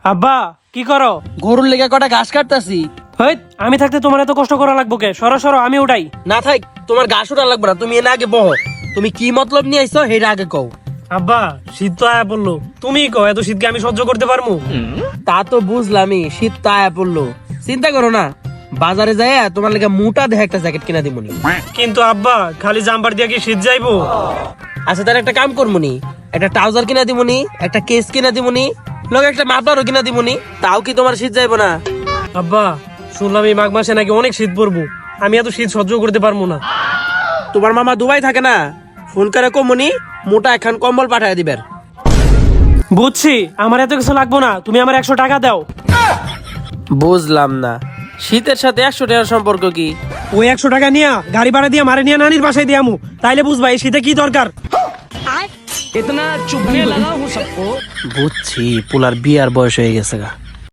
আব্বা কি করো? গরুর লেগে কটা ঘাস কাটতাছি। হই, আমি থাকতে তোমার এত কষ্ট করা লাগবো কে? সরো সরো, আমি উঠাই। না থাক, তোমার ঘাস ওটা লাগবে না, তুমি এনে আগে বহো। তুমি কি মতলব নিয়ে আইছো সেটা আগে কও। আব্বা শীত তো আয়া পড়লো, তুমি কও এত শীতকে আমি সহ্য করতে পারবো? তা তো বুঝলামই, শীত তো আয়া পড়লো, চিন্তা করো না। বাজারে যায় তোমার লেগে মোটা দেখে একটা জ্যাকেট কিনা দিমুনি। কিন্তু আব্বা খালি জাম্পার দিয়ে কি শীত যাইবো? আচ্ছা তার একটা কাম করমুনি, একটা ট্রাউজার কিনা দিমুনি, একটা কেস কিনা দিমুনি, লগে একটা মাফলারও কিনা দিমুনি। তাও কি তোমার শীত যাইবো না? আব্বা শুনলাম এই মাঘ মাসে নাকি অনেক শীত পড়বো, আমি এত শীত সহ্য করতে পারবো না। তোমার মামা দুবাই থাকে না, ফোন করে কমুনি, মোটা একখান কম্বল পাঠায় দিবেন। বুঝছি, আমার এত কিছু লাগবো না, তুমি আমার 100 টাকা দাও। বুঝলাম না, শীতের সাথে 100 টাকার সম্পর্ক কি? ওই 100 টাকা নিয়া গাড়ি ভাড়া দিয়ে মারে নিয়ে নানির বাসায় দিয়ামু, তাইলে বুঝবা এই শীতে কি দরকার। বুঝছি, পোলার বিয়ার বয়স হয়ে গেছে গা।